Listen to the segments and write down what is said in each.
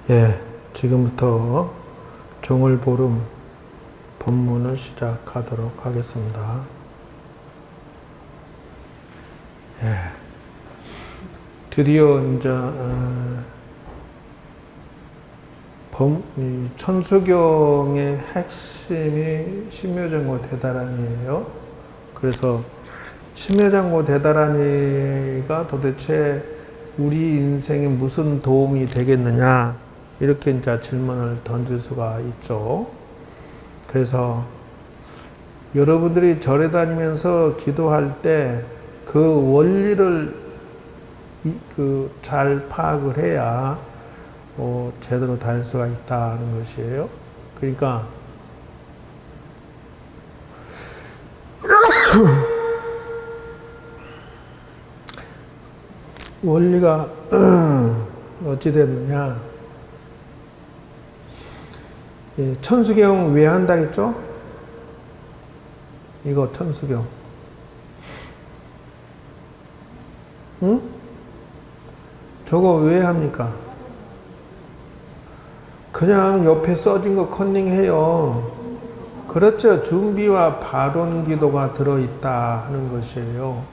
예, 지금부터 종을보름 법문을 시작하도록 하겠습니다. 예, 드디어 이제 천수경의 핵심이 신묘장고 대다란이에요. 그래서 신묘장고 대다란이가 도대체 우리 인생에 무슨 도움이 되겠느냐, 이렇게 이제 질문을 던질 수가 있죠. 그래서 여러분들이 절에 다니면서 기도할 때 그 원리를 잘 파악을 해야 제대로 다닐 수가 있다는 것이에요. 그러니까 원리가 어찌 됐느냐, 천수경 왜 한다 했죠? 이거 천수경. 응? 저거 왜 합니까? 그냥 옆에 써진 거 컨닝해요. 그렇죠. 준비와 발언 기도가 들어있다 하는 것이에요.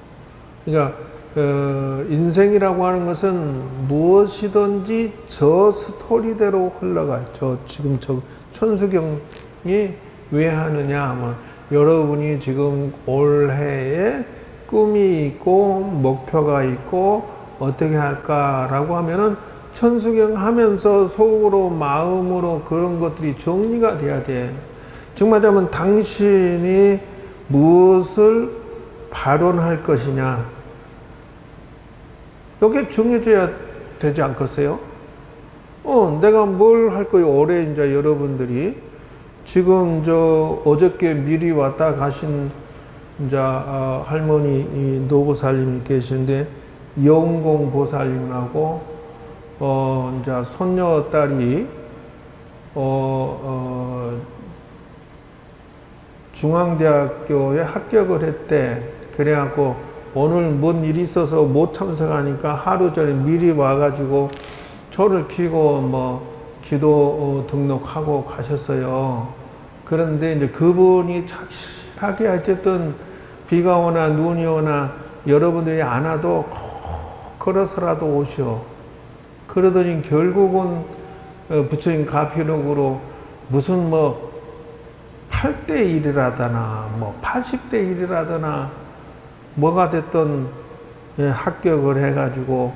그러니까 인생이라고 하는 것은 무엇이든지 저 스토리대로 흘러가요. 지금 저 천수경이 왜 하느냐 하면, 여러분이 지금 올해에 꿈이 있고 목표가 있고 어떻게 할까라고 하면은 천수경 하면서 속으로 마음으로 그런 것들이 정리가 돼야 돼. 즉 말하자면 당신이 무엇을 발언할 것이냐, 이게 정해져야 되지 않겠어요? 내가 뭘 할 거예요? 올해 이제 여러분들이 지금 어저께 미리 왔다 가신 이제 할머니 노보살님이 계시는데, 영공 보살님하고 이제 손녀 딸이 중앙대학교에 합격을 했대. 그래갖고 오늘 뭔 일이 있어서 못 참석하니까 하루 전에 미리 와가지고 초를 켜고 뭐 기도 등록하고 가셨어요. 그런데 이제 그분이 착실하게 어쨌든 비가 오나 눈이 오나 여러분들이 안 와도 꼭 걸어서라도 오셔. 그러더니 결국은 부처님 가피록으로 무슨 뭐 8대 1이라더나 뭐 80대 1이라더나 뭐가 됐든 합격을 해가지고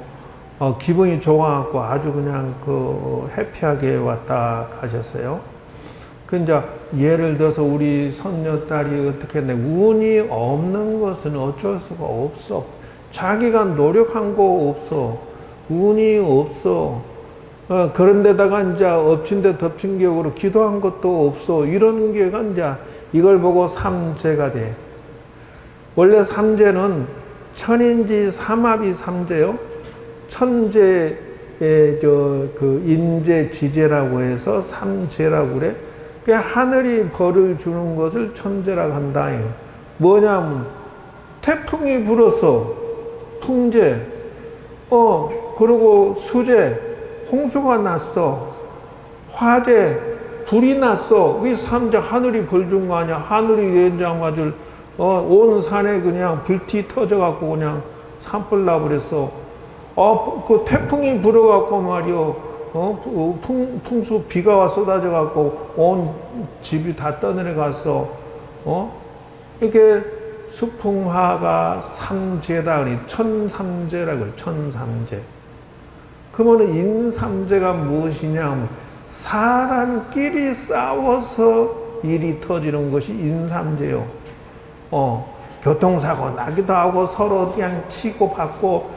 기분이 좋아갖고 아주 그냥 해피하게 왔다 가셨어요. 이제 예를 들어서 우리 손녀딸이 어떻게 했네. 운이 없는 것은 어쩔 수가 없어. 자기가 노력한 거 없어. 운이 없어. 그런데다가 이제 엎친 데 덮친 격으로 기도한 것도 없어. 이런 게가 이제 이걸 보고 삼재가 돼. 원래 삼재는 천인지 삼합이 삼재요. 천재의 인재 지재라고 해서 삼재라고 그래. 하늘이 벌을 주는 것을 천재라고 한다. 뭐냐면 태풍이 불었어. 풍재. 그리고 수재. 홍수가 났어. 화재. 불이 났어. 이 삼재 하늘이 벌 준 거 아니야. 하늘이 연장맞을 온 산에 그냥 불티 터져갖고 그냥 산불 나버렸어. 그 태풍이 불어갖고 말이요. 풍수 비가 와 쏟아져갖고 온 집이 다 떠내려갔어. 이렇게 수풍화가 삼재다. 천삼재라고 해요. 천삼재. 그러면 인삼재가 무엇이냐? 사람끼리 싸워서 일이 터지는 것이 인삼재요. 교통사고 나기도 하고 서로 그냥 치고 받고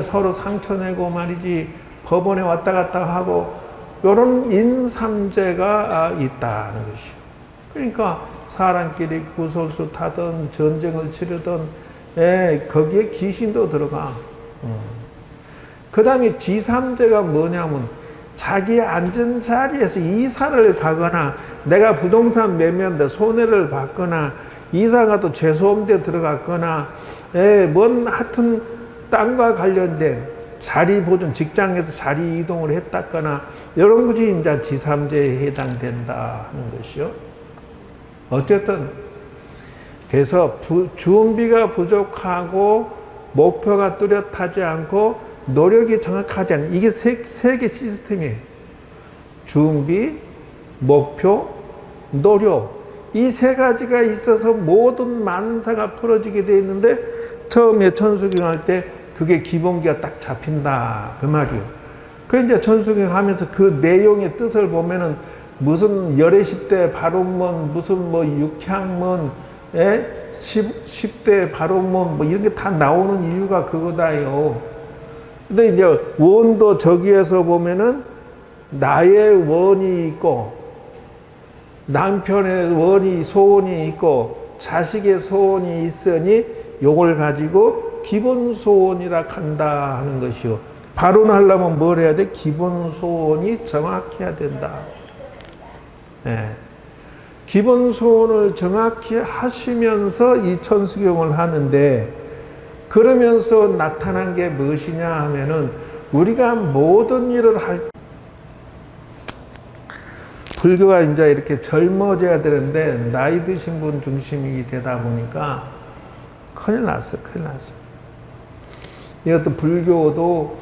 서로 상처 내고 말이지. 법원에 왔다 갔다 하고 이런 인삼재가 있다는 것이요. 그러니까 사람끼리 구설수 타든 전쟁을 치르든 거기에 귀신도 들어가. 그 다음에 지삼재가 뭐냐면 자기 앉은 자리에서 이사를 가거나 내가 부동산 매매하는데 손해를 받거나 이사가 또 죄수업대 들어갔거나 뭔 하여튼 땅과 관련된 자리 보존, 직장에서 자리 이동을 했다거나 이런 것이 이제 지3제에 해당된다 하는 것이요. 어쨌든 그래서 준비가 부족하고 목표가 뚜렷하지 않고 노력이 정확하지 않은 이게 세 개 시스템이에요. 준비, 목표, 노력. 이 세 가지가 있어서 모든 만사가 풀어지게 되어 있는데 처음에 천수경 할 때 그게 기본기가 딱 잡힌다 그 말이에요. 그 이제 천수경 하면서 그 내용의 뜻을 보면은 무슨 열애 10대 바론문 무슨 뭐 육향문 10대 바론문 뭐 이런 게 다 나오는 이유가 그거다요. 근데 이제 원도 저기에서 보면은 나의 원이 있고 남편의 원이 소원이 있고 자식의 소원이 있으니 요걸 가지고 기본 소원이라 한다 하는 것이요. 발언하려면 뭘 해야 돼? 기본 소원이 정확해야 된다. 네. 기본 소원을 정확히 하시면서 이 천수경을 하는데 그러면서 나타난 게 무엇이냐 하면은 우리가 모든 일을 할 때 불교가 이제 이렇게 젊어져야 되는데 나이 드신 분 중심이 되다 보니까 큰일 났어. 이것도 불교도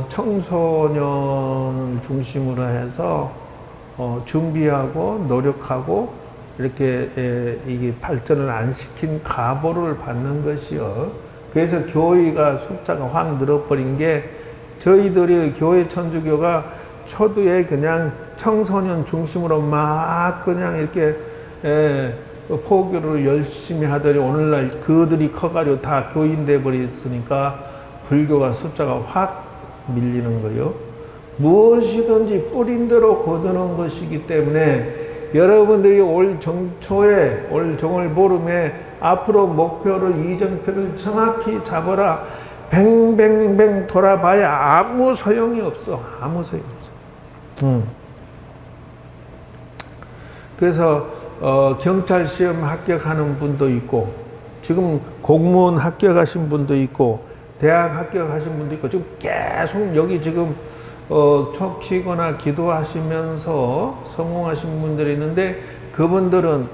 청소년을 중심으로 해서 준비하고 노력하고 이렇게 이게 발전을 안 시킨 가보를 받는 것이요. 그래서 교회가 숫자가 확 늘어버린 게 저희들이 교회 천주교가 초두에 그냥 청소년 중심으로 막 그냥 이렇게 포교를 열심히 하더니 오늘날 그들이 커가지고 다 교인 돼버렸으니까 불교가 숫자가 확 밀리는 거예요. 무엇이든지 뿌린 대로 거두는 것이기 때문에 여러분들이 올 정초에 올 정월보름에 앞으로 목표를 이정표를 정확히 잡아라. 뱅뱅뱅 돌아봐야 아무 소용이 없어. 아무 소용이 없어. 그래서 경찰 시험 합격하는 분도 있고 지금 공무원 합격하신 분도 있고 대학 합격하신 분도 있고 지금 계속 여기 지금 촉 키거나 기도하시면서 성공하신 분들이 있는데 그분들은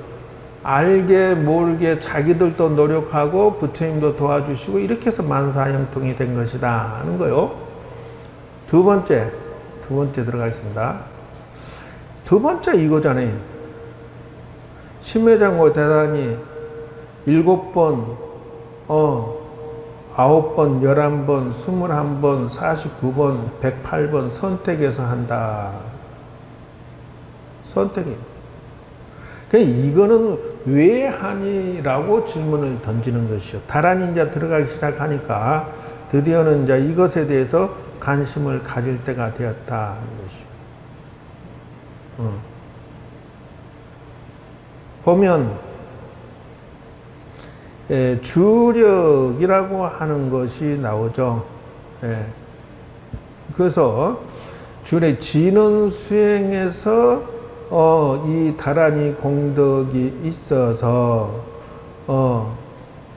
알게 모르게 자기들도 노력하고 부처님도 도와주시고 이렇게 해서 만사형통이 된 것이다 하는 거요. 두 번째 들어가겠습니다. 두 번째 이거잖아요. 심회장고 대단히 7번, 9번, 11번, 21번, 49번, 108번 선택해서 한다. 선택이에요. 이거는 왜 하니라고 질문을 던지는 것이요. 다란이 이제 들어가기 시작하니까 드디어는 이제 이것에 대해서 관심을 가질 때가 되었다 하는 것이요. 보면 주력이라고 하는 것이 나오죠. 그래서 주의 진언 수행에서 이 다란이 공덕이 있어서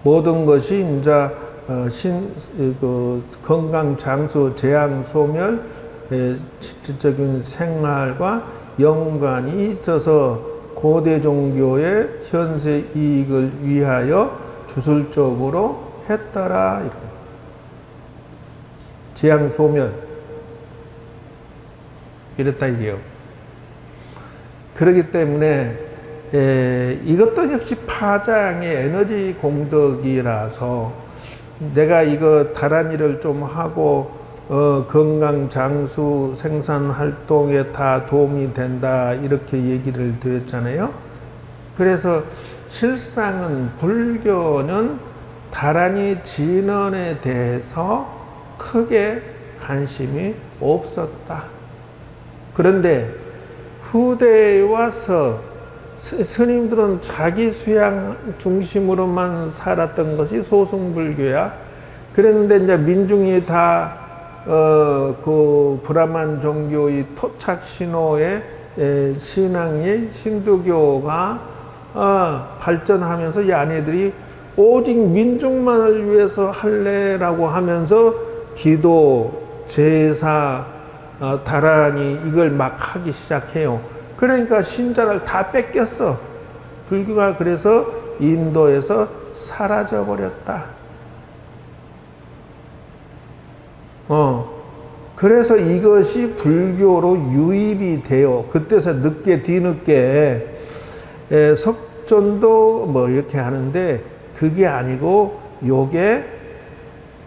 모든 것이 이제 건강 장수 재앙 소멸 실질적인 생활과 연관이 있어서 고대 종교의 현세 이익을 위하여 주술적으로 했더라. 재앙 소멸 이랬다 이게요. 그렇기 때문에 이것도 역시 파장의 에너지 공덕이라서 내가 이거 다란이를 좀 하고 건강 장수 생산 활동에 다 도움이 된다 이렇게 얘기를 드렸잖아요. 그래서 실상은 불교는 다란이 진언에 대해서 크게 관심이 없었다. 그런데 후대에 와서 스님들은 자기 수양 중심으로만 살았던 것이 소승불교야. 그랬는데 이제 민중이 다 그 브라만 종교의 토착 신호의 신앙이 힌두교가 발전하면서 이 아내들이 오직 민중만을 위해서 할래라고 하면서 기도 제사, 다란이 이걸 막 하기 시작해요. 그러니까 신자를 다 뺏겼어. 불교가 그래서 인도에서 사라져 버렸다. 그래서 이것이 불교로 유입이 돼요. 그때서 늦게 뒤늦게 석존도 뭐 이렇게 하는데 그게 아니고 요게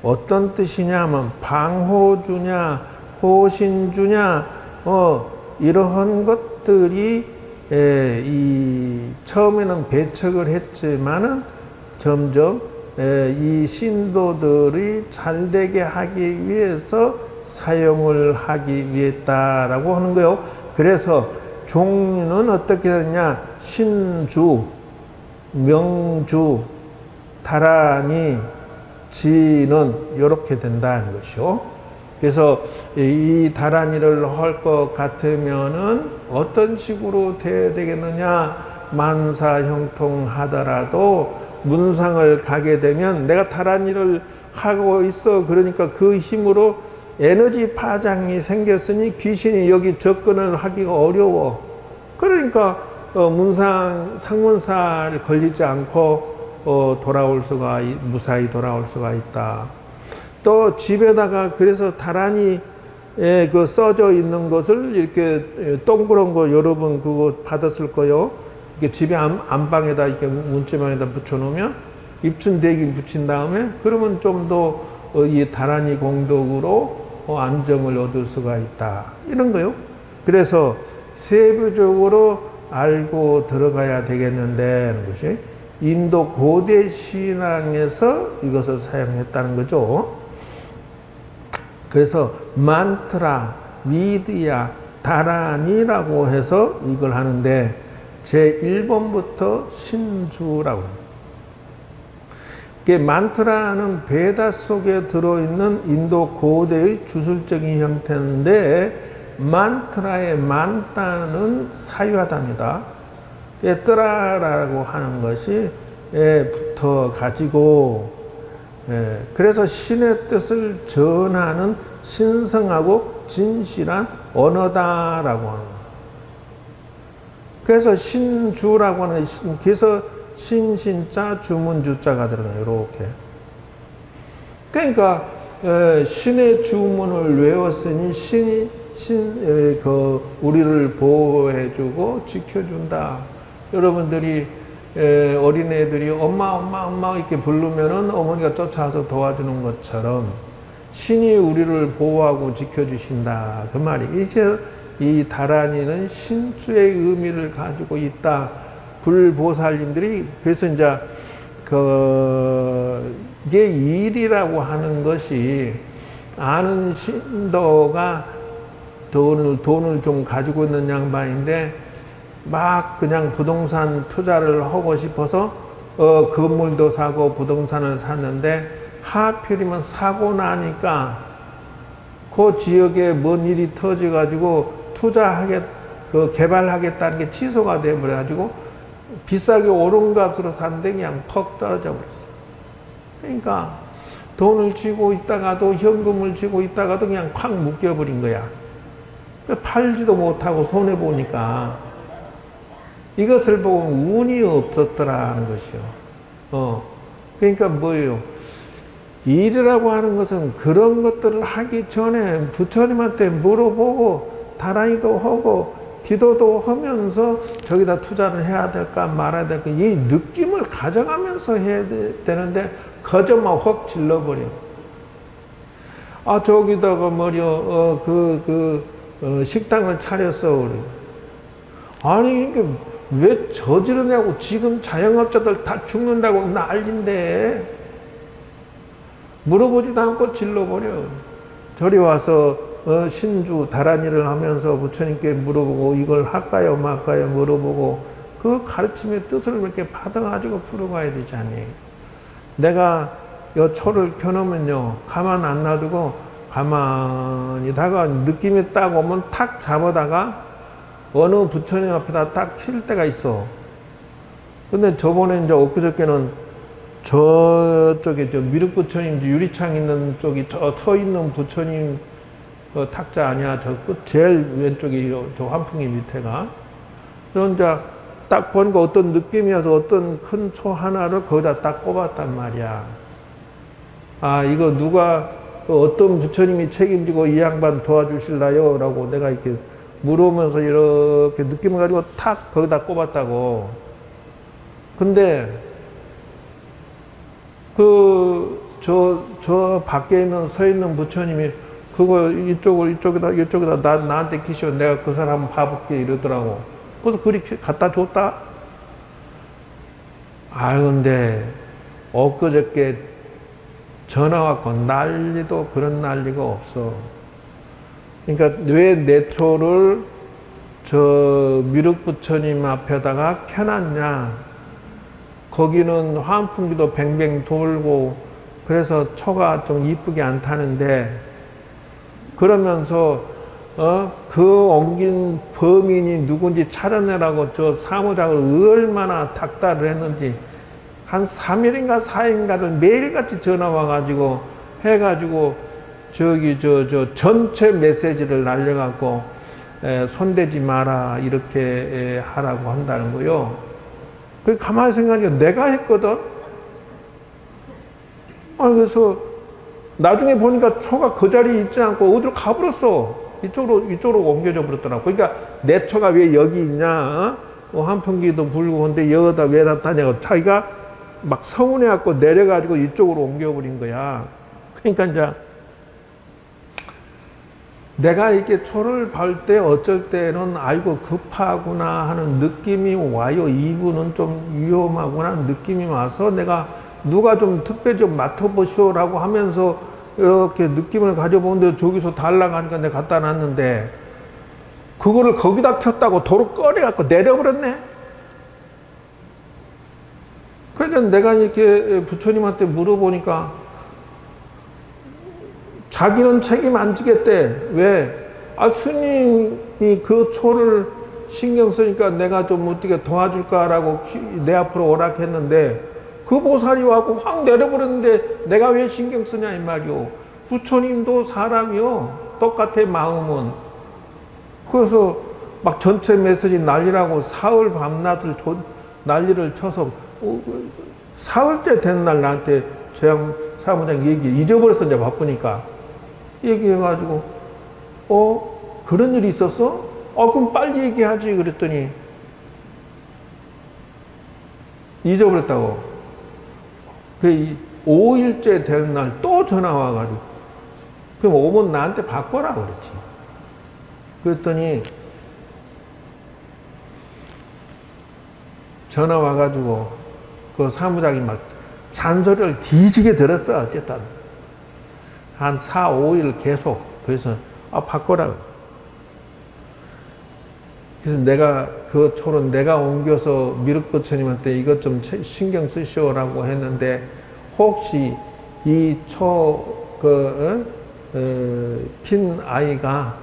어떤 뜻이냐면 방호주냐 호신주냐 이러한 것들이 처음에는 배척을 했지만은 점점 이 신도들이 잘되게 하기 위해서 사용을 하기 위했다라고 하는 거예요. 그래서 종류는 어떻게 되느냐? 신주, 명주, 다란이, 지는 이렇게 된다는 것이요. 그래서 이 다란이를 할 것 같으면은 어떤 식으로 돼야 되겠느냐? 만사형통하더라도 문상을 가게 되면 내가 다란이를 하고 있어. 그러니까 그 힘으로 에너지 파장이 생겼으니 귀신이 여기 접근을 하기가 어려워. 그러니까 문상, 상문사를 걸리지 않고 무사히 돌아올 수가 있다. 또 집에다가 그래서 다란이 그 써져 있는 것을 이렇게 동그란 거 여러분 그거 받았을 거요. 이렇게 집에 안방에다 이렇게 문지방에다 붙여놓으면 입춘대기 붙인 다음에 그러면 좀 더 이 다란이 공덕으로 안정을 얻을 수가 있다. 이런 거요. 그래서 세부적으로 알고 들어가야 되겠는데 하는 것이 인도 고대 신앙에서 이것을 사용했다는 거죠. 그래서 만트라, 위드야, 다란이라고 해서 이걸 하는데 제1번부터 신주라고 합니다. 만트라는 베다 속에 들어있는 인도 고대의 주술적인 형태인데 만트라의 만다는 사유하다입니다. 뜨라라고 하는 것이 붙어 가지고 그래서 신의 뜻을 전하는 신성하고 진실한 언어다라고 하는 거예요. 그래서 신주라고 하는 그래서 신신자 주문주자가 들어가요. 이렇게. 그러니까 신의 주문을 외웠으니 신이 우리를 보호해주고 지켜준다. 여러분들이 어린애들이 엄마 이렇게 부르면은 어머니가 쫓아와서 도와주는 것처럼 신이 우리를 보호하고 지켜주신다. 그 말이. 이제 이 다란이는 신주의 의미를 가지고 있다. 불보살님들이 그래서 이제 이게 일이라고 하는 것이 아는 신도가 돈을 좀 가지고 있는 양반인데 막 그냥 부동산 투자를 하고 싶어서 건물도 사고 부동산을 샀는데 하필이면 사고 나니까 그 지역에 뭔 일이 터져가지고 개발하겠다는 게 취소가 돼버려가지고 비싸게 오른 값으로 샀는데 그냥 퍽 떨어져 버렸어. 그러니까 돈을 쥐고 있다가도 현금을 쥐고 있다가도 그냥 콱 묶여버린 거야. 팔지도 못하고 손해보니까 이것을 보고 운이 없었더라는 것이요. 그러니까 뭐예요? 일이라고 하는 것은 그런 것들을 하기 전에 부처님한테 물어보고 다란이도 하고 기도도 하면서 저기다 투자를 해야 될까 말아야 될까 이 느낌을 가져가면서 해야 되는데 거저만 확 질러버려. 저기다가 말이야 식당을 차렸어. 그래. 아니 이게 왜 저지르냐고. 지금 자영업자들 다 죽는다고 난린데 물어보지도 않고 질러버려. 저리 와서 신주 다란이를 하면서 부처님께 물어보고 이걸 할까요 말까요 물어보고 그 가르침의 뜻을 이렇게 받아가지고 풀어가야 되지 않니. 내가 요 초를 켜놓으면요 가만 안 놔두고 가만히다가 느낌이 딱 오면 탁 잡아다가 어느 부처님 앞에다 딱 킬 때가 있어. 근데 저번에 이제 엊그저께는 저쪽에 미륵 부처님 유리창 있는 쪽이 서 있는 부처님 탁자 아니야. 저 끝 제일 왼쪽이 저 환풍기 밑에가. 그래서 이제 딱 보니까 어떤 느낌이어서 어떤 큰 초 하나를 거기다 딱 꼽았단 말이야. 아, 이거 누가 어떤 부처님이 책임지고 이 양반 도와주실라요? 라고 내가 이렇게 물으면서 이렇게 느낌을 가지고 탁 거기다 꼽았다고. 근데 저 밖에 서 있는 부처님이 그거 이쪽에다 나한테 기시오. 내가 그 사람 한번 봐볼게 이러더라고. 그래서 그리 갖다 줬다. 아, 근데 엊그저께 전화 왔고 난리도 그런 난리가 없어. 그러니까 왜 내 초를 저 미륵 부처님 앞에다가 켜놨냐. 거기는 환풍기도 뱅뱅 돌고 그래서 초가 좀 이쁘게 안 타는데, 그러면서 그 옮긴 범인이 누군지 찾아내라고 저 사무장을 얼마나 닥달을 했는지 한 3일인가 4일인가를 매일같이 전화 와가지고 해가지고 저기 저 전체 메시지를 날려갖고 손대지 마라 이렇게 하라고 한다는 거요. 그 가만히 생각하니까 내가 했거든. 그래서 나중에 보니까 초가 그 자리에 있지 않고 어디로 가버렸어. 이쪽으로 옮겨져 버렸더라고. 그러니까 내 초가 왜 여기 있냐? 환풍기도 불고 근데 여기다 왜 놨다냐고 자기가 막 서운해갖고 내려가지고 이쪽으로 옮겨버린 거야. 그러니까 이제 내가 이렇게 초를 볼 때 어쩔 때는 아이고 급하구나 하는 느낌이 와요. 이분은 좀 위험하구나 하는 느낌이 와서 내가 누가 좀 특별히 좀 맡아보시오라고 하면서 이렇게 느낌을 가져보는데 저기서 달라가니까 내가 갖다 놨는데 그거를 거기다 켰다고 도로 꺼내갖고 내려버렸네. 그러니까 내가 이렇게 부처님한테 물어보니까 자기는 책임 안 지겠대. 왜? 스님이 그 초를 신경 쓰니까 내가 좀 어떻게 도와줄까라고 내 앞으로 오락했는데 그 보살이 와서 확 내려버렸는데 내가 왜 신경 쓰냐 이 말이오. 부처님도 사람이요. 똑같아 마음은. 그래서 막 전체 메시지 난리라고 사흘 밤낮을 난리를 쳐서 사흘째 된 날 나한테 사무장 얘기 잊어버렸어. 이제 바쁘니까 얘기해가지고 그런 일이 있었어? 그럼 빨리 얘기하지 그랬더니 잊어버렸다고. 그 5일째 될 날 또 전화 와가지고 그럼 오면 나한테 바꿔라 그랬지. 그랬더니 전화 와가지고 그 사무장이 막 잔소리를 뒤지게 들었어. 어쨌든 한 4, 5일 계속. 그래서 바꿔라. 그래서 내가 그 초는 내가 옮겨서 미륵부처님한테 이것 좀 신경 쓰시오라고 했는데 혹시 이 핀 아이가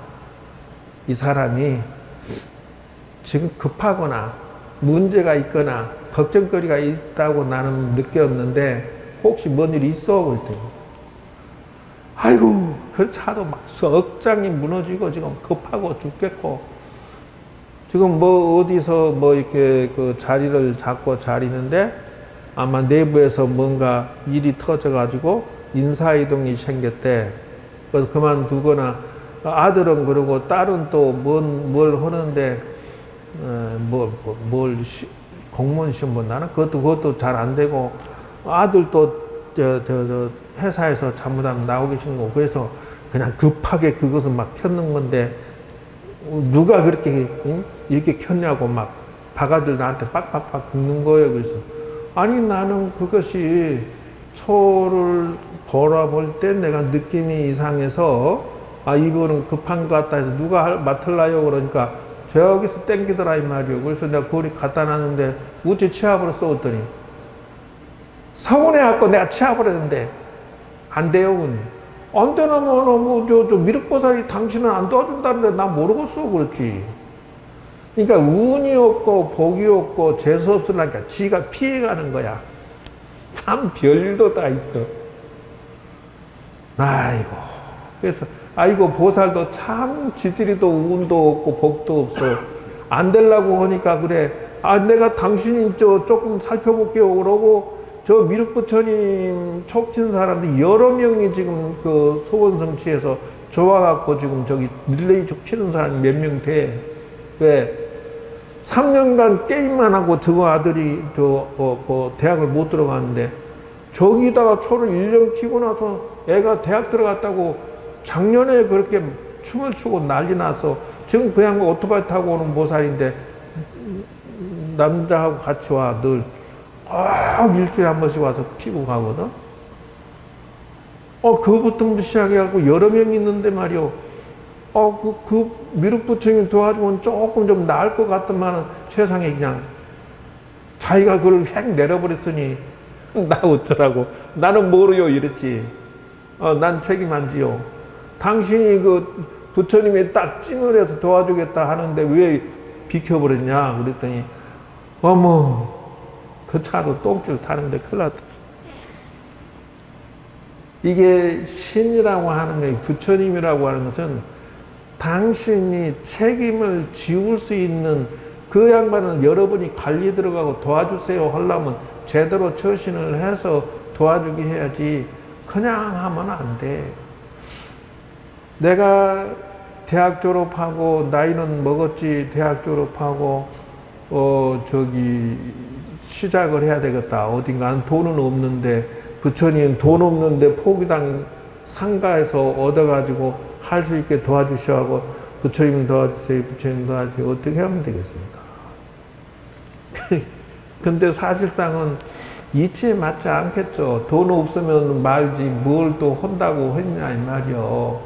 이 사람이 지금 급하거나 문제가 있거나 걱정거리가 있다고 나는 느꼈는데 혹시 뭔 일이 있어? 그랬더니 아이고 그 차도 막 억장이 무너지고 지금 급하고 죽겠고 지금 뭐 어디서 뭐 이렇게 그 자리를 잡고 자리는데 아마 내부에서 뭔가 일이 터져가지고 인사이동이 생겼대. 그래서 그만두거나 아들은 그러고 딸은 또 뭘 하는데 공무원 시험 본다나? 그것도 잘 안 되고 아들도 저 회사에서 잘못하면 나오기 싫고 그래서 그냥 급하게 그것을 막 켰는 건데 누가 그렇게 이렇게 켰냐고 막 바가지를 나한테 빡빡빡 긁는 거예요. 그래서 아니 나는 그것이 초를 보라볼 때 내가 느낌이 이상해서 이거는 급한 것 같다 해서 누가 맡을라요 그러니까 저기서 땡기더라 이 말이요. 그래서 내가 그걸 갖다 놨는데 우찌 치아버려 쏘었더니 서운해갖고 내가 치아버렸는데 안 돼요. 안 되나 저 미륵보살이 당신은 안 도와준다는데 나 모르겠어 그랬지. 그러니까 운이 없고 복이 없고 재수 없으니까 지가 피해가는 거야. 참 별일도 다 있어. 아이고. 그래서 아이고 보살도 참 지지리도 운도 없고 복도 없어. 안 되려고 하니까 그래. 아 내가 당신이 조금 살펴볼게요 그러고 저 미륵부처님 촉친 사람들 여러 명이 지금 그 소원성취에서 좋아갖고 지금 저기 릴레이 촉 치는 사람이 몇 명 돼. 왜? 3년간 게임만 하고 저 아들이 대학을 못 들어가는데 저기다가 초를 1년 키고 나서 애가 대학 들어갔다고 작년에 그렇게 춤을 추고 난리 나서 지금 그냥 오토바이 타고 오는 보살인데 남자하고 같이 와 늘 꼭 일주일에 한 번씩 와서 피고 가거든. 그부터 시작해갖고 여러 명 있는데 말이요. 그 미륵부처님 도와주면 조금 좀 나을 것 같더만은 세상에 그냥 자기가 그걸 획 내려버렸으니 나 어쩌라고. 나는 모르요 이랬지. 난 책임 안 지요. 당신이 그 부처님이 딱 찜을 해서 도와주겠다 하는데 왜 비켜버렸냐 그랬더니 어머 그 차도 똥줄 타는데 큰일 났다. 이게 신이라고 하는 게 부처님이라고 하는 것은 당신이 책임을 지울 수 있는 그 양반은 여러분이 관리 들어가고 도와주세요 하려면 제대로 처신을 해서 도와주게 해야지 그냥 하면 안 돼. 내가 대학 졸업하고 나이는 먹었지 대학 졸업하고 시작을 해야 되겠다. 어딘가 돈은 없는데 부처님 돈 없는데 포기당 상가에서 얻어가지고 할 수 있게 도와주셔 하고 부처님 도와주세요 부처님 도와주세요 어떻게 하면 되겠습니까? 근데 사실상은 이치에 맞지 않겠죠. 돈 없으면 말지 뭘 또 한다고 했냐 이 말이요.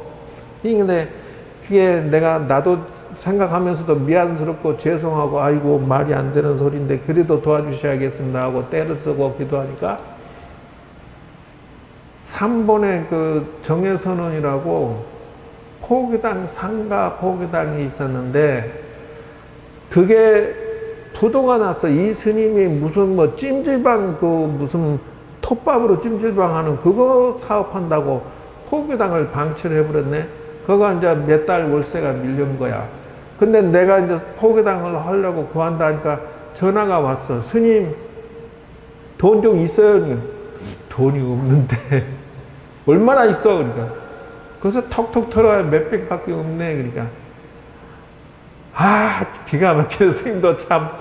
근데 그게 나도 생각하면서도 미안스럽고 죄송하고 아이고 말이 안 되는 소리인데 그래도 도와주셔야겠습니다 하고 때를 쓰고 기도하니까 3번에 그 정해선언이라고 포기당 상가 포기당이 있었는데 그게 부도가 났어. 이 스님이 무슨 뭐 찜질방 무슨 톱밥으로 찜질방 하는 그거 사업한다고 포기당을 방치를 해버렸네. 그거 이제 몇 달 월세가 밀린 거야. 근데 내가 이제 포기당을 하려고 구한다 하니까 전화가 왔어. 스님 돈 좀 있어요? 돈이 없는데 얼마나 있어? 그러니까 그래서 턱턱 털어야 몇백밖에 없네. 그러니까 기가 막히는 스님도 참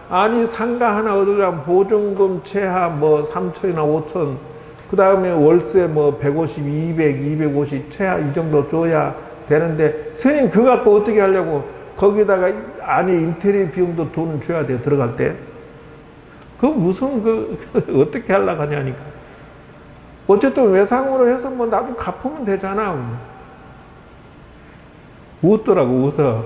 아니 상가 하나 얻으려면 보증금 최하 뭐 3천이나 5천 그 다음에 월세 뭐 150, 200, 250 최하 이 정도 줘야 되는데 스님 그거 갖고 어떻게 하려고 거기다가 안에 인테리어 비용도 돈을 줘야 돼 들어갈 때. 그 무슨 어떻게 하려고 하냐니까. 어쨌든 외상으로 해서 뭐 나중에 갚으면 되잖아. 웃더라고 웃어.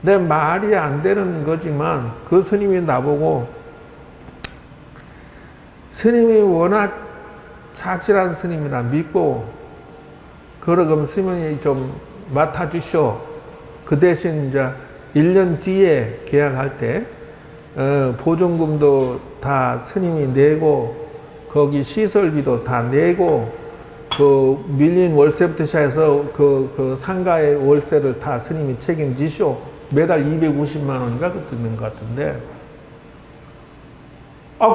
내 말이 안 되는 거지만 그 스님이 나보고 스님이 워낙 착실한 스님이라 믿고 그러면 스님이 좀 맡아주쇼. 그 대신 이제 1년 뒤에 계약할 때 보증금도 다 스님이 내고 거기 시설비도 다 내고 그 밀린 월세부터 시작해서 그 상가의 월세를 다 스님이 책임지쇼. 매달 250만 원인가 듣는 것 같은데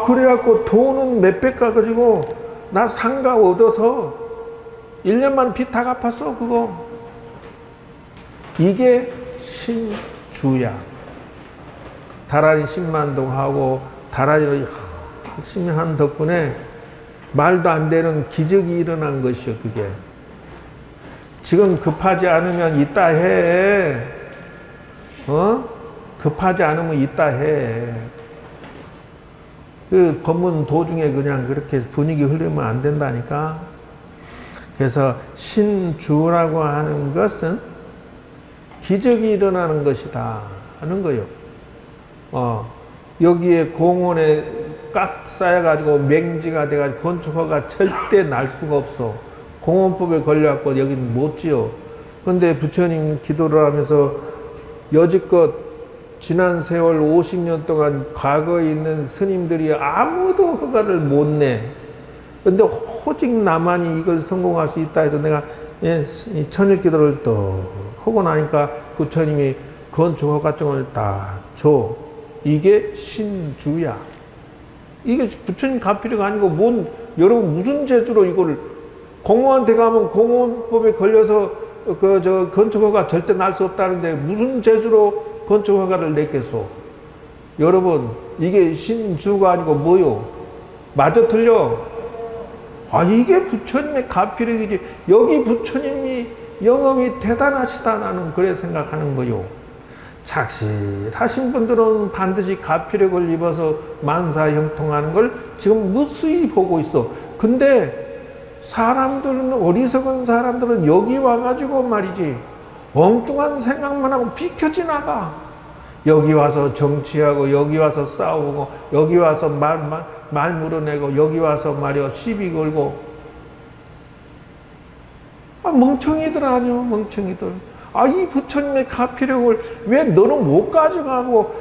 그래갖고 돈은 몇백 가가지고 나 상가 얻어서 1년만 빚 다 갚았어 그거. 이게 신주야. 다란이 10만동하고 다란이를 열심히 한 덕분에 말도 안 되는 기적이 일어난 것이요 그게. 지금 급하지 않으면 이따 해. 급하지 않으면 이따 해. 그 법문 도중에 그냥 그렇게 분위기 흐르면 안 된다니까. 그래서 신주라고 하는 것은 기적이 일어나는 것이다 하는 거예요. 여기에 공원에 꽉 쌓여가지고 맹지가 돼가지고 건축허가 절대 날 수가 없어. 공원법에 걸려갖고 여기는 못 지어. 근데 부처님 기도를 하면서 여지껏 지난 세월 50년 동안 과거에 있는 스님들이 아무도 허가를 못 내. 근데 오직 나만이 이걸 성공할 수 있다 해서 내가 예, 이 저녁 기도를 또 하고 나니까 부처님이 건축 허가증을 딱 줘. 이게 신주야. 이게 부처님 가필요가 아니고 여러분 무슨 재주로 이걸 공무원한테 가면 공무원법에 걸려서 건축허가 절대 날 수 없다는데 무슨 재주로 건축허가를 냈겠소? 여러분 이게 신주가 아니고 뭐요? 맞아 틀려? 이게 부처님의 가필력이지. 여기 부처님이 영험이 대단하시다 나는 그래 생각하는 거요. 착실하신 분들은 반드시 가필력을 입어서 만사형통하는 걸 지금 무수히 보고 있어. 근데 사람들은, 어리석은 사람들은 여기 와가지고 말이지 엉뚱한 생각만 하고 비켜지나가. 여기 와서 정치하고 여기 와서 싸우고 여기 와서 말 물어내고 여기 와서 말이야 시비 걸고. 멍청이들 아니요, 멍청이들. 이 부처님의 가필력을 왜 너는 못 가져가고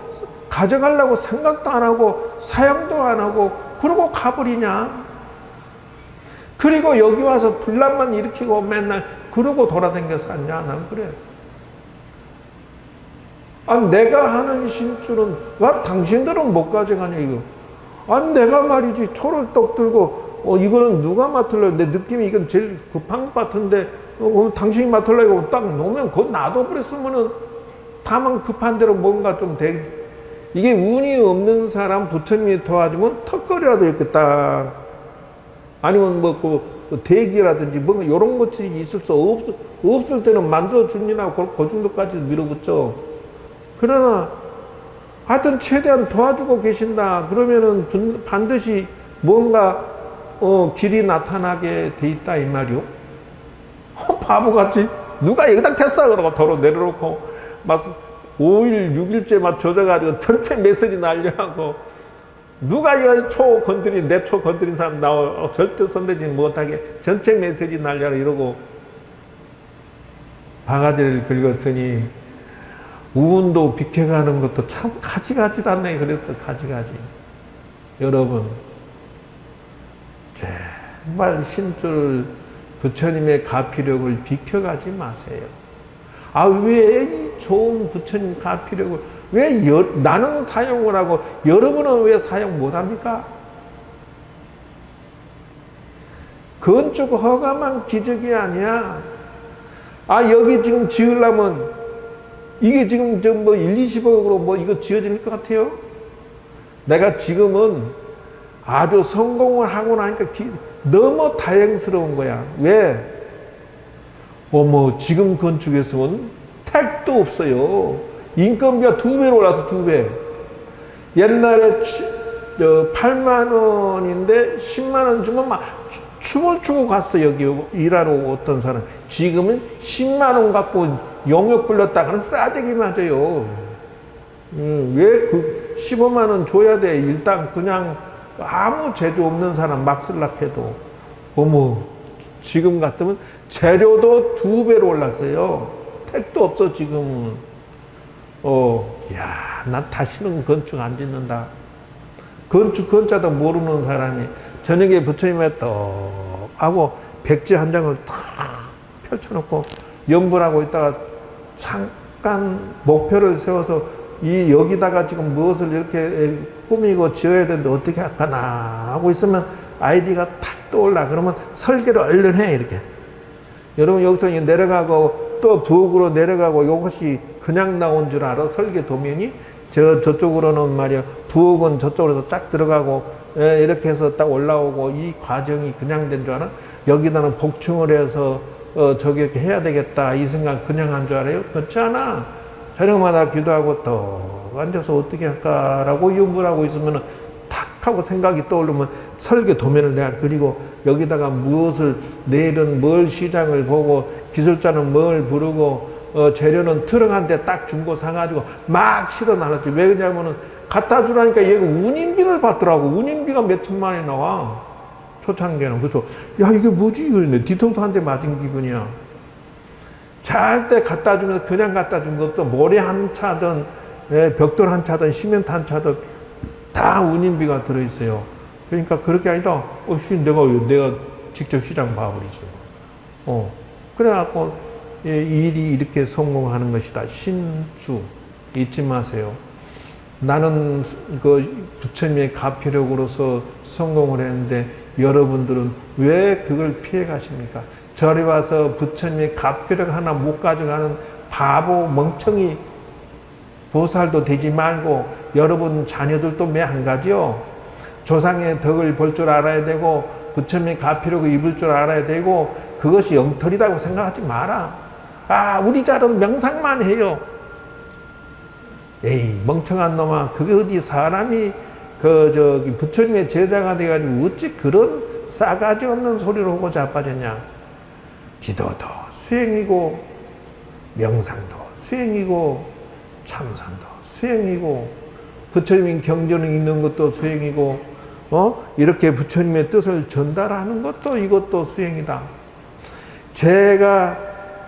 가져가려고 생각도 안 하고 사용도 안 하고 그러고 가버리냐. 그리고 여기 와서 분란만 일으키고 맨날 그러고 돌아다녀 샀냐. 난 그래. 내가 하는 신주는 당신들은 못 가져가냐 이거. 내가 말이지 초를 떡 들고 이거는 누가 맡으려고, 내 느낌이 이건 제일 급한 것 같은데 당신이 맡으려고 딱 놓으면 그거 놔둬버렸으면은 다만 급한 대로 뭔가 좀 이게 운이 없는 사람 부처님이 도와주면 턱걸이라도 이렇게 딱, 아니면 대기라든지 뭔가 이런 것이 있을 수 없을 때는 만들어주니라 그 정도까지 밀어붙여. 그러나 하여튼 최대한 도와주고 계신다 그러면은 반드시 뭔가 길이 나타나게 돼 있다 이 말이요. 바보같이 누가 여기다 켰어 그러고 도로 내려놓고 막 5일 6일째 막 조져가지고 전체 메시지 날려하고, 누가 이 초 건드린, 내 초 건드린 사람 나와 절대 손대지 못하게 전체 메시지 날려라 이러고 바가지를 긁었으니 우운도 비켜가는 것도 참 가지가지다네. 그랬어, 가지가지. 여러분 정말 신줄 부처님의 가필력을 비켜가지 마세요. 왜 이 좋은 부처님 가필력을 왜 나는 사용을 하고 여러분은 왜 사용 못합니까? 건축 허가만 기적이 아니야. 여기 지금 지으려면 이게 지금 1, 20억으로 이거 지어질 것 같아요? 내가 지금은 아주 성공을 하고 나니까 너무 다행스러운 거야. 왜? 지금 건축했으면 택도 없어요. 인건비가 2배로 올라서 2배. 옛날에 8만 원인데 10만 원 주면 막 춤을 추고 갔어. 여기 일하러 어떤 사람. 지금은 10만 원 갖고 용역 불렀다가는 싸대기 맞아요. 왜 15만 원 줘야 돼? 일단 그냥 아무 재주 없는 사람 막 쓸락 해도. 지금 같으면 재료도 2배로 올랐어요. 택도 없어 지금은. 난 다시는 건축 안 짓는다. 건축 건자도 모르는 사람이 저녁에 부처님에 떡 하고 백지 한 장을 탁 펼쳐놓고 염불하고 있다가 잠깐 목표를 세워서 여기다가 지금 무엇을 이렇게 꾸미고 지어야 되는데 어떻게 할까나 하고 있으면 아이디가 탁 떠올라. 그러면 설계를 얼른 해 이렇게. 여러분 여기서 내려가고 또 부엌으로 내려가고 이것이 그냥 나온 줄 알아? 설계 도면이? 저쪽으로는 말이야 부엌은 저쪽으로 쫙 들어가고 이렇게 해서 딱 올라오고 이 과정이 그냥 된 줄 알아? 여기다는 복층을 해서 저기 이렇게 해야 되겠다 이 생각 그냥 한 줄 알아요? 그렇지 않아. 저녁마다 기도하고 또 앉아서 어떻게 할까라고 연구하고 있으면 탁 하고 생각이 떠오르면 설계 도면을 내가 그리고 여기다가 무엇을 내일은 뭘 시장을 보고 기술자는 뭘 부르고 재료는 트럭 한 대 딱 중고 사가지고 막 실어 날랐지. 왜 그러냐면은 갖다 주라니까 얘가 운임비를 받더라고. 운임비가 몇 천만 원이 나와. 초창기에는. 그래서 이게 뭐지? 이러네. 뒤통수 한 대 맞은 기분이야. 절대 갖다 주면서 그냥 갖다 준 거 없어. 모래 한 차든 벽돌 한 차든 시멘트 한 차든 다 운임비가 들어있어요. 그러니까 그렇게 아니다. 내가 직접 시장 봐버리지. 그래갖고 일이 이렇게 성공하는 것이다. 신주 잊지 마세요. 나는 그 부처님의 가피력으로서 성공을 했는데 여러분들은 왜 그걸 피해 가십니까? 절에 와서 부처님의 가피력 하나 못 가져가는 바보 멍청이 보살도 되지 말고 여러분 자녀들도 매 한 가지요. 조상의 덕을 볼 줄 알아야 되고 부처님의 가피력을 입을 줄 알아야 되고 그것이 영털이라고 생각하지 마라. 아, 우리 자는 명상만 해요. 에이, 멍청한 놈아. 그게 어디 사람이 부처님의 제자가 돼가지고 어찌 그런 싸가지 없는 소리로 하고 자빠졌냐. 기도도 수행이고 명상도 수행이고 참선도 수행이고 부처님의 경전을 읽는 것도 수행이고 이렇게 부처님의 뜻을 전달하는 것도 이것도 수행이다. 제가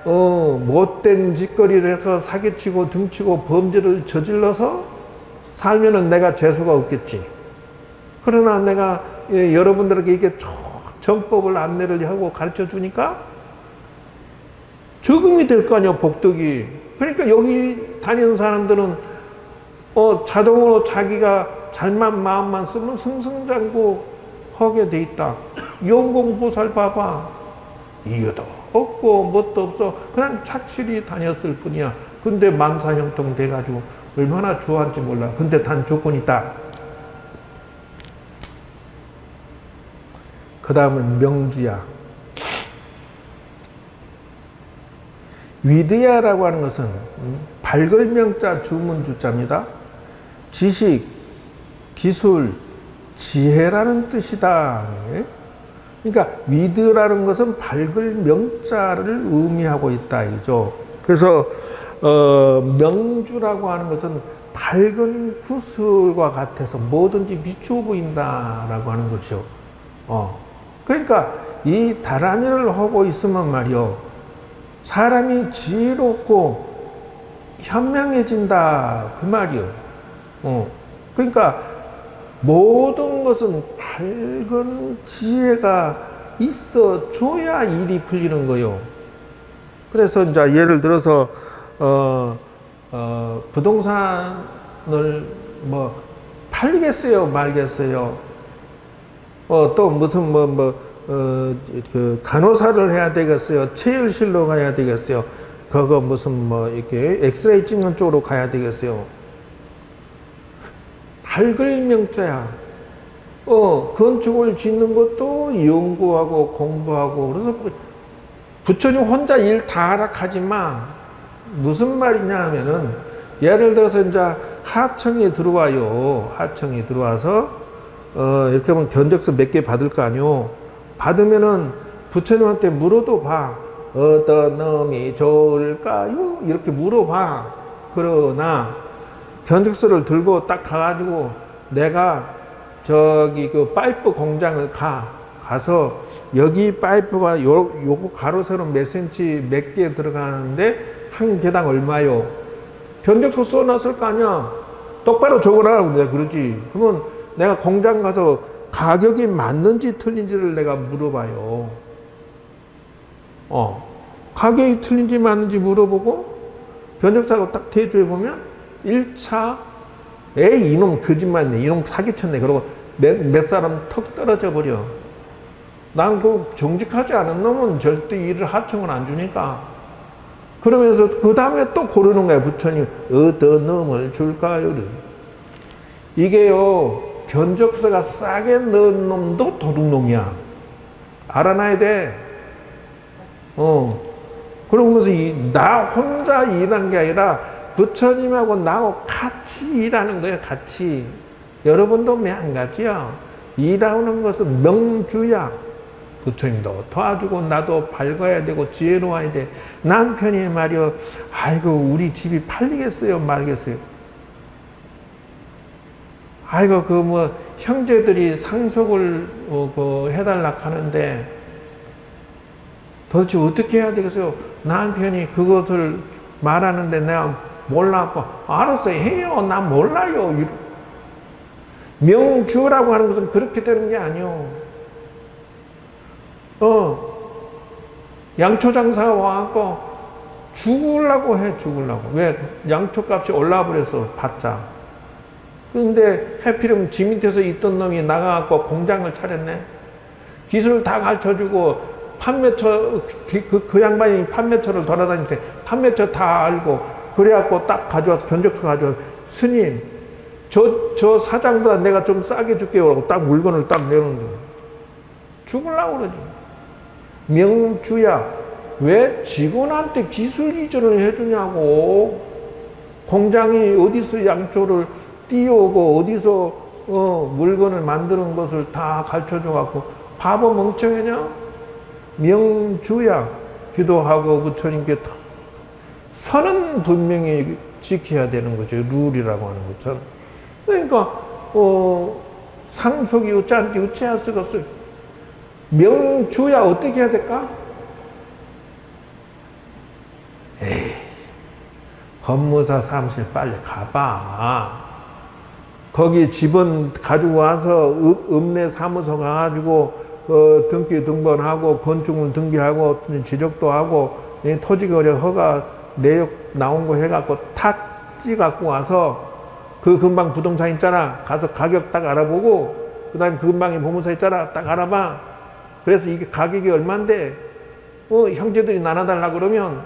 못된 짓거리를 해서 사기치고 등치고 범죄를 저질러서 살면은 내가 재수가 없겠지. 그러나 내가 여러분들에게 이렇게 정법을 안내를 하고 가르쳐 주니까 적응이 될 거 아니야, 복덕이. 그러니까 여기 다니는 사람들은 자동으로 자기가 잘만 마음만 쓰면 승승장구 하게 돼 있다. 용공보살 봐봐. 이유도 없고 뭣도 없어. 그냥 착실히 다녔을 뿐이야. 근데 만사형통 돼가지고 얼마나 좋아한지 몰라. 근데 단 조건이 있다. 그 다음은 명주야. 위드야라고 하는 것은 밝을 명자 주문주자입니다. 지식, 기술, 지혜라는 뜻이다. 그러니까 위드라는 것은 밝을 명자를 의미하고 있다 이죠. 그래서 명주라고 하는 것은 밝은 구슬과 같아서 뭐든지 비추어 보인다라고 하는 것이죠. 그러니까 이 다라미를 하고 있으면 말이요, 사람이 지혜롭고 현명해진다 그 말이요. 그러니까 모든 것은 밝은 지혜가 있어 줘야 일이 풀리는 거요. 그래서 이제 예를 들어서 부동산을 뭐 팔리겠어요, 말겠어요. 또 무슨 그 간호사를 해야 되겠어요, 체열실로 가야 되겠어요, 그거 무슨 뭐 이렇게 엑스레이 찍는 쪽으로 가야 되겠어요. 밝을 명자야. 건축을 짓는 것도 연구하고 공부하고. 그래서 부처님 혼자 일 다 하락하지 마. 무슨 말이냐 하면은, 예를 들어서 이제 하청에 들어와요. 하청에 들어와서 이렇게 하면 견적서 몇 개 받을 거 아니요. 받으면은 부처님한테 물어도 봐. 어떤 놈이 좋을까요? 이렇게 물어봐. 그러나 견적서를 들고 딱 가가지고 내가 저기 그 파이프 공장을 가서 여기 파이프가 요거 가로세로 몇 센치 몇 개 들어가는데 한 개당 얼마요? 견적서 써놨을 거 아니야. 똑바로 적어라. 내가 그러지. 그러면 내가 공장 가서 가격이 맞는지 틀린지를 내가 물어봐요. 가격이 틀린지 맞는지 물어보고 견적사가 딱 대조해 보면 1차 에이 이놈 거짓말이네, 이놈 사기쳤네, 그러고 몇 사람 턱 떨어져 버려. 난 그 정직하지 않은 놈은 절대 일을 하청을 안 주니까. 그러면서 그 다음에 또 고르는 거야. 부처님 어떤 놈을 줄까요? 이게요, 견적서가 싸게 넣은 놈도 도둑놈이야. 알아놔야 돼. 그러면서 나 혼자 일한 게 아니라 부처님하고 나하고 같이 일하는 거예요. 같이. 여러분도 매한가지요. 일하는 것은 명주야. 부처님도 도와주고 나도 밝아야 되고 지혜로워야 돼. 남편이 말이요, 아이고 우리 집이 팔리겠어요, 말겠어요? 아이고 그 뭐 형제들이 상속을 해달라 하는데 도대체 어떻게 해야 되겠어요? 남편이 그것을 말하는데 내가 몰라갖고, 알았어 해요, 나 몰라요. 명주라고 하는 것은 그렇게 되는 게 아니요. 양초 장사가 와갖고 죽으려고 해, 죽으려고. 왜? 양초 값이 올라와 버려서 받자. 그런데 해필이면 지 밑에서 있던 놈이 나가갖고 공장을 차렸네. 기술을 다 가르쳐주고 판매처, 그 양반이 판매처를 돌아다니면서 판매처 다 알고 그래갖고 딱 가져와서 견적서 가져와서 스님 저 사장보다 내가 좀 싸게 줄게요 라고 딱 물건을 딱 내놓는 거예요. 죽으려고 그러지. 명주야. 왜 직원한테 기술 이전을 해주냐고. 공장이 어디서 양초를 띄우고 어디서 물건을 만드는 것을 다 가르쳐줘 갖고 바보 멍청이냐? 명주야. 기도하고 부처님께 다 선은 분명히 지켜야 되는 거죠. 룰이라고 하는 것은. 그러니까 상속이 우짜한테 우째야 쓰겠어요. 명주야 어떻게 해야 될까? 에이, 법무사 사무실 빨리 가봐. 거기 집은 가지고 와서 읍내 사무소 가가지고 등기 등본하고 건축물 등기하고 지적도 하고 토지거래 허가 내역 나온 거 해갖고 탁 찍어갖고 와서 그 근방 부동산 있잖아. 가서 가격 딱 알아보고 그 다음에 그 근방에 보문서 있잖아. 딱 알아봐. 그래서 이게 가격이 얼만데 형제들이 나눠달라고 그러면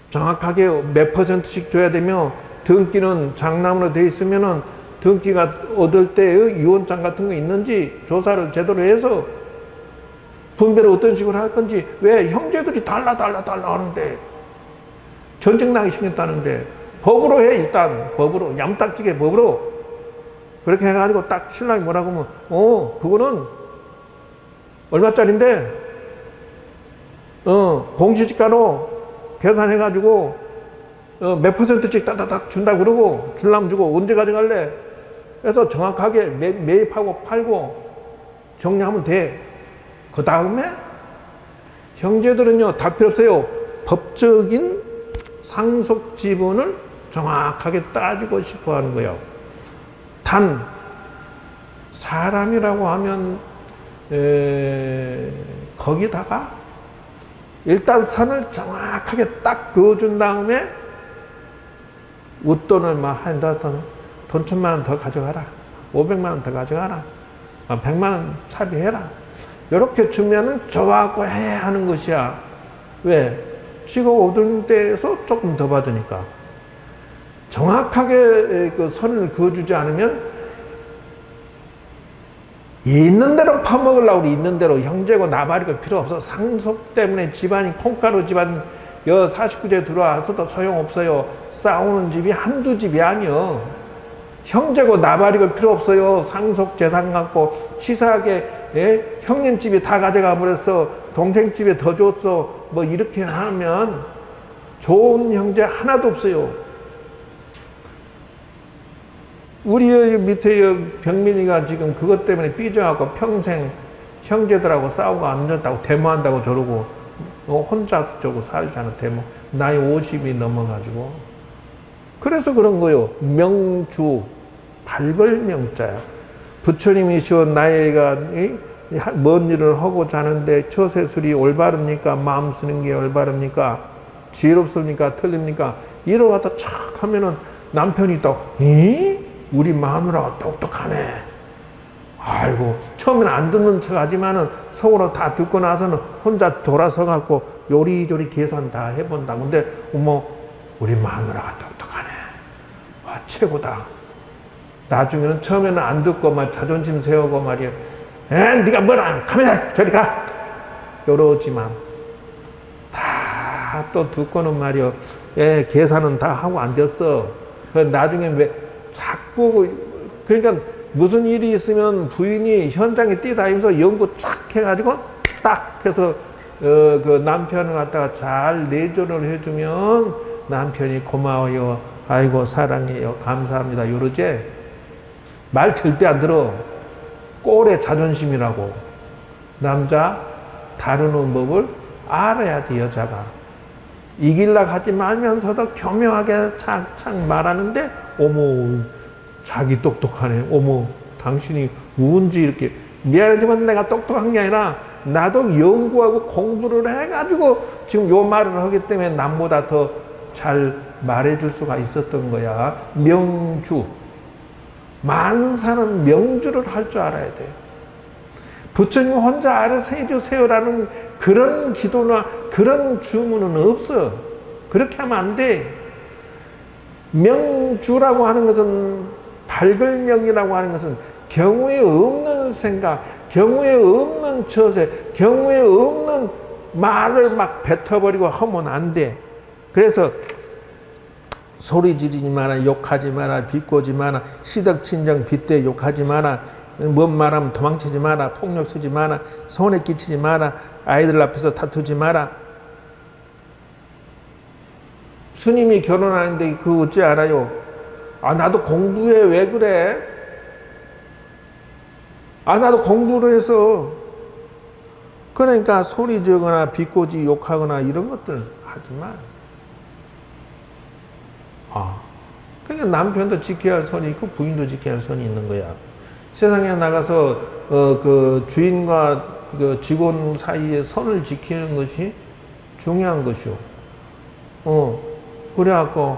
정확하게 몇 %씩 줘야 되며 등기는 장남으로 돼 있으면은 등기가 얻을 때의 유언장 같은 거 있는지 조사를 제대로 해서 분배를 어떤 식으로 할 건지. 왜 형제들이 달라 하는데 전쟁 나기 생겼다는데 법으로 해. 일단 법으로 야무딱지게 법으로 그렇게 해가지고 딱 신랑이 뭐라고 하면 그거는 얼마짜린데 공시지가로 계산해가지고 몇 %씩 따다닥 준다 그러고 줄라면 주고 언제 가져갈래? 그래서 정확하게 매입하고 팔고 정리하면 돼. 그 다음에 형제들은요 다 필요 없어요. 법적인 상속 지분을 정확하게 따지고 싶어 하는 거예요. 단 사람이라고 하면 거기다가 일단 선을 정확하게 딱 그어준 다음에 웃돈을 막 한다. 돈 1,000만 원 더 가져가라. 500만 원 더 가져가라. 100만 원 차비해라. 이렇게 주면은 좋아하고 해야 하는 것이야. 왜? 지가 얻은 데에서 조금 더 받으니까. 정확하게 그 선을 그어주지 않으면 있는 대로 파먹으려고 그래. 있는 대로 형제고 나발이고 필요 없어. 상속 때문에 집안이 콩가루 집안 49제 들어와서도 소용없어요. 싸우는 집이 한두 집이 아니요. 형제고 나발이고 필요 없어요. 상속 재산 갖고 치사하게 형님 집이 다 가져가 버렸어. 동생 집에 더 줬어. 뭐 이렇게 하면 좋은 형제 하나도 없어요. 우리 밑에 병민이가 지금 그것 때문에 삐져갖고 평생 형제들하고 싸우고 앉았다고 데모한다고 저러고 혼자 저거 살잖아. 데모. 나이 50이 넘어가지고. 그래서 그런 거요. 명주 발벌명자야. 부처님이시오 나이가 먼 일을 하고자 하는데 처세술이 올바릅니까? 마음 쓰는 게 올바릅니까? 지혜롭습니까? 틀립니까? 이러고 갖다 착 하면은 남편이 또 우리 마누라가 똑똑하네. 아이고 처음에는 안 듣는 척 하지만은 속으로 다 듣고 나서는 혼자 돌아서 갖고 요리조리 계산 다 해본다. 근데 어머 우리 마누라가 똑똑하네. 와 최고다. 나중에는 처음에는 안 듣고 막 자존심 세우고 말이야. 네가 뭐라 가면 저리 가. 이러지만 다 또 듣고는 말이야. 계산은 다 하고 앉았어. 나중에 왜 자꾸 그러니까 무슨 일이 있으면 부인이 현장에 뛰다니면서 연구 쫙 해가지고 딱 해서 그 남편을 갖다가 잘 내조를 해주면 남편이 고마워요. 아이고 사랑해요. 감사합니다. 이러지. 말 절대 안 들어. 꼴의 자존심이라고. 남자 다루는 법을 알아야 돼. 여자가. 이길라 하지 말면서도 교묘하게 착착 말하는데 어머 자기 똑똑하네. 어머 당신이 뭔지 이렇게 미안하지만 내가 똑똑한 게 아니라 나도 연구하고 공부를 해가지고 지금 요 말을 하기 때문에 남보다 더 잘 말해줄 수가 있었던 거야. 명주. 만사는 명주를 할 줄 알아야 돼. 부처님 혼자 알아서 해주세요라는 그런 기도나 그런 주문은 없어. 그렇게 하면 안 돼. 명주라고 하는 것은, 발글명이라고 하는 것은 경우에 없는 생각, 경우에 없는 처세, 경우에 없는 말을 막 뱉어버리고 하면 안 돼. 그래서 소리 지르지 마라, 욕하지 마라, 비꼬지 마라, 시덕친정 빗대 욕하지 마라, 뭔 말하면 도망치지 마라, 폭력 쓰지 마라, 손해 끼치지 마라, 아이들 앞에서 다투지 마라. 스님이 결혼하는데 그거 어찌 알아요? 아, 나도 공부해. 왜 그래? 아, 나도 공부를 해서. 그러니까 소리 지르거나 비꼬지 욕하거나 이런 것들 하지 마. 아, 그러니까 남편도 지켜야 할 선이 있고 부인도 지켜야 할 선이 있는 거야. 세상에 나가서 그 주인과 그 직원 사이의 선을 지키는 것이 중요한 것이오. 그래갖고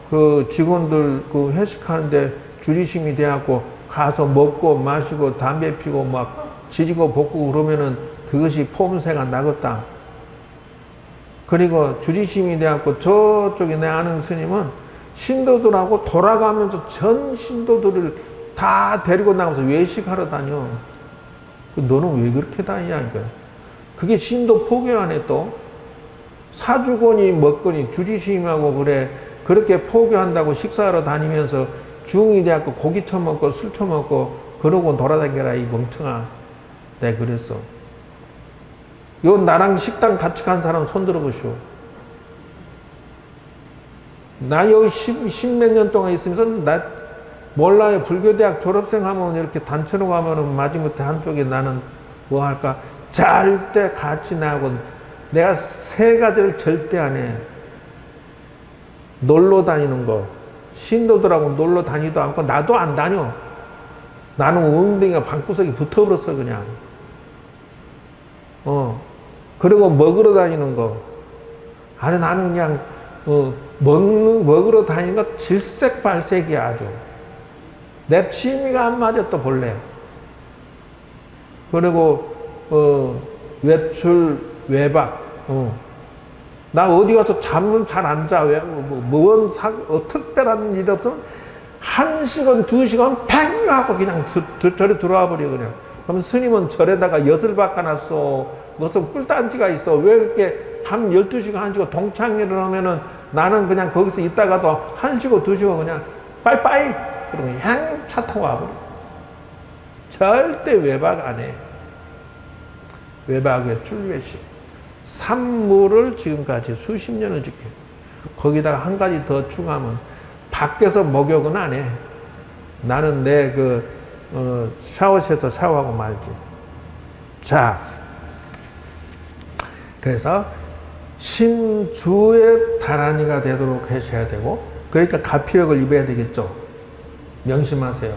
그 직원들 그 회식하는데 주지심이 돼갖고 가서 먹고 마시고 담배 피고 막 지지고 볶고 그러면은 그것이 폼새가 나겠다. 그리고 주지심이 돼갖고 저쪽에 내 아는 스님은 신도들하고 돌아가면서 전 신도들을 다 데리고 나가서 외식하러 다녀. 너는 왜 그렇게 다니냐? 그게 신도 포교 안에 또 사주거니 먹거니 주지심하고 그래. 그렇게 포교한다고 식사하러 다니면서 중이 돼갖고 고기 처먹고 술 처먹고 그러고 돌아다니라 이 멍청아. 내가 그랬어. 요 나랑 식당 같이 간 사람 손 들어보시오. 나 여기 십몇 년 동안 있으면서 나 몰라요. 불교대학 졸업생 하면 이렇게 단체로 가면은 마지못해 한쪽에 나는 뭐 할까? 절대 같이 나하고 내가 세 가지를 절대 안 해. 놀러 다니는 거. 신도들하고 놀러 다니도 않고 나도 안 다녀. 나는 웅덩이가 방구석에 붙어버렸어 그냥. 그리고 먹으러 다니는 거. 아니 나는 그냥 먹으러 다니는 거 질색발색이야 아주. 내 취미가 안 맞아 또 본래. 그리고 외출 외박. 나 어디 가서 잠은 잘 안 자. 특별한 일 없으면 1시간 2시간 팽 하고 그냥 절에 들어와 버려 그냥. 그럼 스님은 절에다가 엿을 바꿔놨어. 무슨 꿀단지가 있어. 왜 그렇게 밤 12시간 1시간 동창회를 하면은 나는 그냥 거기서 있다가도 1시간 2시간 그냥 빠이빠이 그러면 향 차 타고 와버려. 절대 외박 안 해. 외박, 외출, 외식. 삼무를 지금까지 수십 년을 지켜. 거기다가 한 가지 더 추가하면 밖에서 목욕은 안 해. 나는 내 샤워실에서 샤워하고 말지. 자, 그래서 신주의 다란이가 되도록 하셔야 되고, 그러니까 가피력을 입어야 되겠죠. 명심하세요.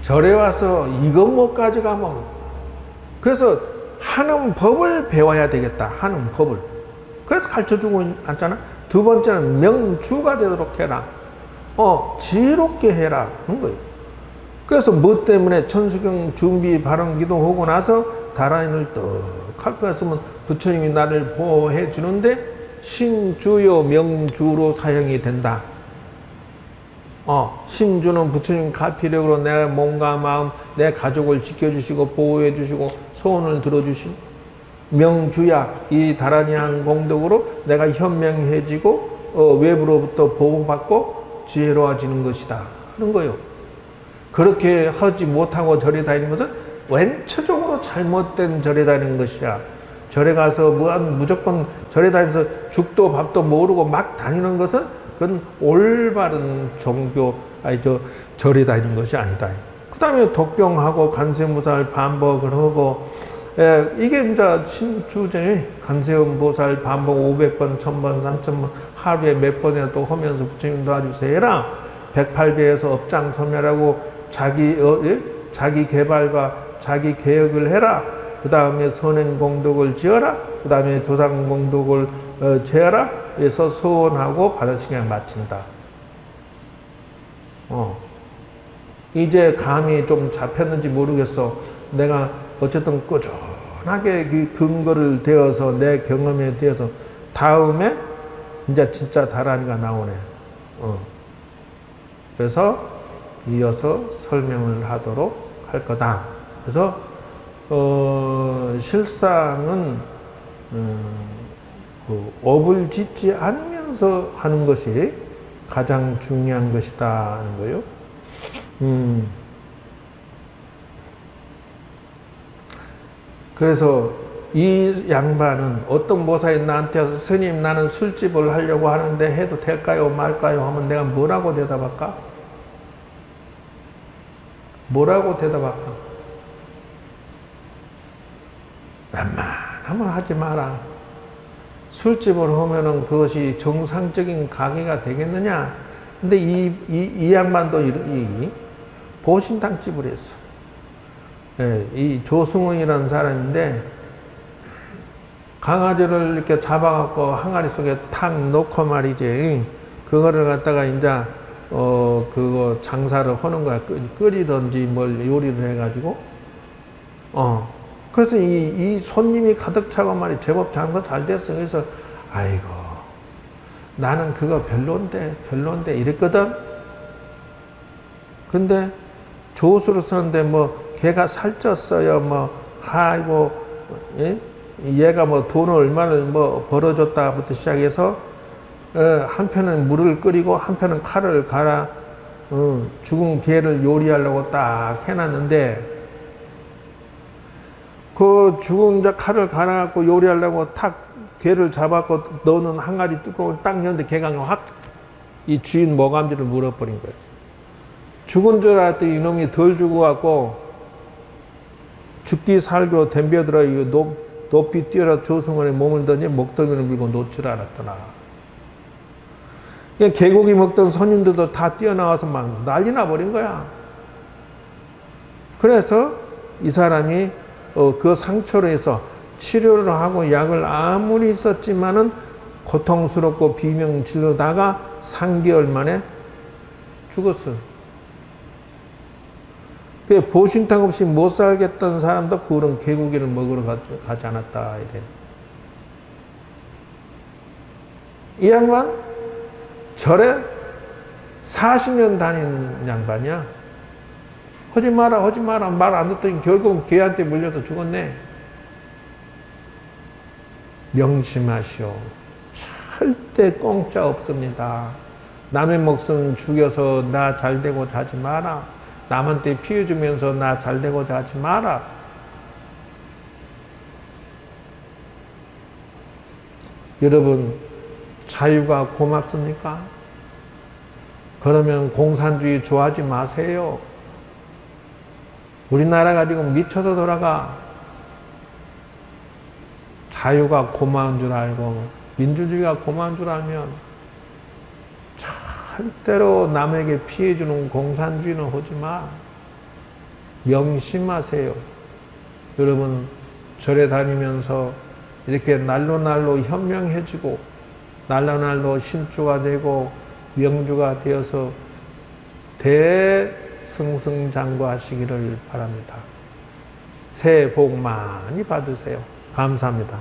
절에 와서 이것 못 가져가면, 그래서 하는 법을 배워야 되겠다. 하는 법을. 그래서 가르쳐주고 있잖아. 두 번째는 명주가 되도록 해라. 지혜롭게 해라. 그런 거예요. 그래서 뭐 때문에 천수경 준비 발언 기도하고 나서 다란이를 떡 갖고 갔으면 부처님이 나를 보호해 주는데 신주요 명주로 사용이 된다. 신주는 부처님 가피력으로 내 몸과 마음, 내 가족을 지켜주시고 보호해 주시고 소원을 들어주신 명주야. 이 다란이한 공덕으로 내가 현명해지고 외부로부터 보호받고 지혜로워지는 것이다 하는 거예요. 그렇게 하지 못하고 절에 다니는 것은 원초적으로 잘못된 절에 다니는 것이야. 절에 가서 무조건 절에 다니면서 죽도 밥도 모르고 막 다니는 것은 그건 올바른 종교, 절에 다니는 것이 아니다. 그 다음에 독경하고 관세음보살 반복을 하고, 이게 이제 신주제 관세음보살 반복 500번, 1000번, 3000번 하루에 몇 번이라도 하면서 부처님 도와주세요 해라. 108배에서 업장 소멸하고 자기 개발과 자기 개혁을 해라. 그 다음에 선행공덕을 지어라. 그 다음에 조상공덕을 재어라. 해서 소원하고 받아치기에 마친다. 이제 감이 좀 잡혔는지 모르겠어. 내가 어쨌든 꾸준하게 그 근거를 대어서 내 경험에 대해서 다음에 이제 진짜 다란이가 나오네. 그래서 이어서 설명을 하도록 할 거다. 그래서 실상은 그 업을 짓지 않으면서 하는 것이 가장 중요한 것이다 하는 거예요. 그래서 이 양반은 어떤 모사이 나한테 와서 스님 나는 술집을 하려고 하는데 해도 될까요 말까요 하면 내가 뭐라고 대답할까? 뭐라고 대답할까? 웬만하면 하지 마라. 술집을 하면은 그것이 정상적인 가게가 되겠느냐? 근데 이 양반도 이 보신탕집을 했어. 예, 이 조승훈이라는 사람인데 강아지를 이렇게 잡아갖고 항아리 속에 탁 넣고 말이지. 그거를 갖다가 이제 그거 장사를 하는 거야. 끓이든지 뭘 요리를 해가지고. 그래서 이 손님이 가득 차고 말이 제법 장사 잘 됐어. 그래서 아이고 나는 그거 별론데 이랬거든. 근데 조수를 썼는데 뭐 걔가 살쪘어요. 뭐 아이고 예? 얘가 뭐 돈을 얼마를 뭐 벌어줬다부터 시작해서 한편은 물을 끓이고 한편은 칼을 갈아 죽은 개를 요리하려고 딱 해놨는데 그 죽은 칼을 갈아갖고 요리하려고 탁 개를 잡아갖고 넣는 항아리 뚜껑을 딱 여는데 개가 확 이 주인 모감지를 물어버린 거예요. 죽은 줄 알았더니 이놈이 덜 죽어갖고 죽기 살기로 덤벼들어 이거 높이 뛰어라 조승원의 몸을 던지 목덜미를 물고 놓질 않았더나. 개고기 먹던 손님들도 다 뛰어나와서 막 난리 나버린 거야. 그래서 이 사람이 그 상처로 해서 치료를 하고 약을 아무리 썼지만은 고통스럽고 비명 질러다가 3개월 만에 죽었어요. 보신탕 없이 못 살겠던 사람도 그런 개고기를 먹으러 가지 않았다. 이래. 이 양반 절에 40년 다닌 양반이야. 하지 마라 말 안 듣더니 결국 개한테 물려서 죽었네. 명심하시오. 절대 공짜 없습니다. 남의 목숨 죽여서 나 잘되고 자지 마라. 남한테 피해 주면서 나 잘되고 자지 마라. 여러분 자유가 고맙습니까? 그러면 공산주의 좋아하지 마세요. 우리나라가 지금 미쳐서 돌아가. 자유가 고마운 줄 알고 민주주의가 고마운 줄 알면 절대로 남에게 피해 주는 공산주의는 하지 마. 명심하세요. 여러분 절에 다니면서 이렇게 날로 현명해지고 날로 신주가 되고 명주가 되어서 대승승장구하시기를 바랍니다. 새해 복 많이 받으세요. 감사합니다.